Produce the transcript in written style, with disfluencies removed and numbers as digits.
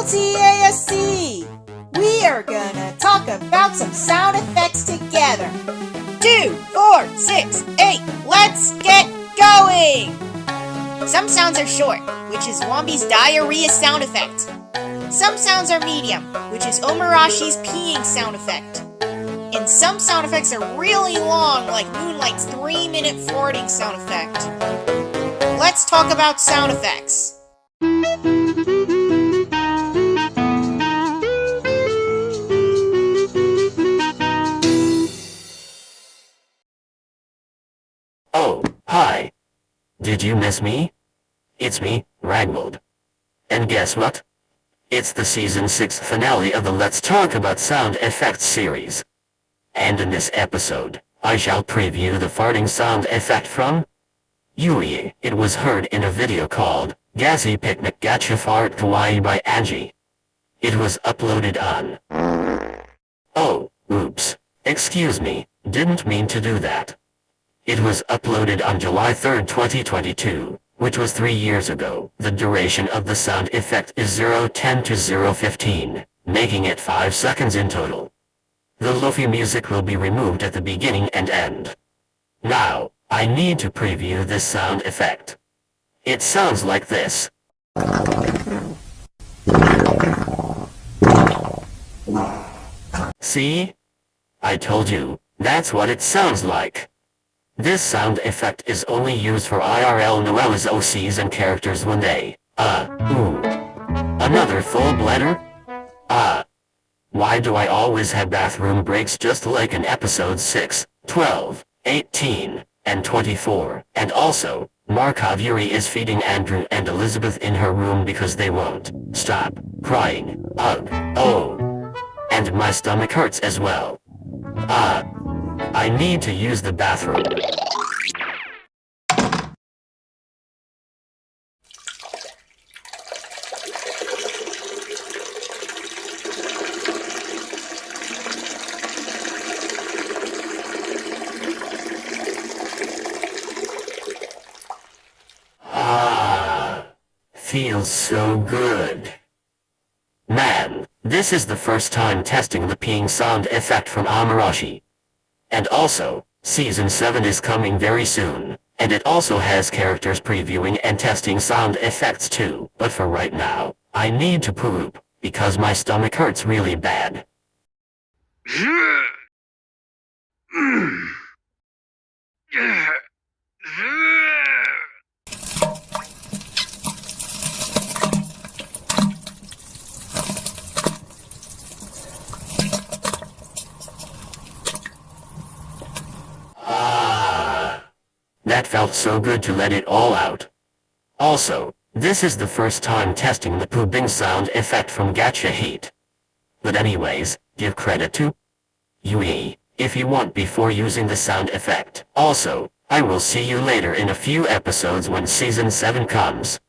TASC! We are gonna talk about some sound effects together. 2, 4, 6, 8, let's get going! Some sounds are short, which is Wombi's diarrhea sound effect. Some sounds are medium, which is Omarashi's peeing sound effect. And some sound effects are really long, like Moonlight's 3-minute farting sound effect. Let's talk about sound effects. Oh, hi. Did you miss me? It's me, Ragwald. And guess what? It's the Season 6 finale of the Let's Talk About Sound Effects series. And in this episode, I shall preview the farting sound effect from Yui. It was heard in a video called Gassy Picnic Gacha Fart Kawaii by Angie. It was uploaded on... Oh, oops. Excuse me, didn't mean to do that. It was uploaded on July 3rd, 2022, which was 3 years ago. The duration of the sound effect is 0:10 to 0:15, making it 5 seconds in total. The lofi music will be removed at the beginning and end. Now, I need to preview this sound effect. It sounds like this. See? I told you, that's what it sounds like. This sound effect is only used for IRL Noella's OCs and characters when they, Another full bladder? Why do I always have bathroom breaks just like in episodes 6, 12, 18, and 24? And also, Markov Yuri is feeding Andrew and Elizabeth in her room because they won't stop crying. Ugh. Oh. And my stomach hurts as well. I need to use the bathroom. Feels so good. Man, this is the first time testing the peeing sound effect from Amarashi. And also, Season 7 is coming very soon, and it also has characters previewing and testing sound effects too. But for right now, I need to poop, because my stomach hurts really bad. That felt so good to let it all out. Also, this is the first time testing the pooping sound effect from Gacha Heat. But anyways, give credit to Yui, if you want before using the sound effect. Also, I will see you later in a few episodes when Season 7 comes.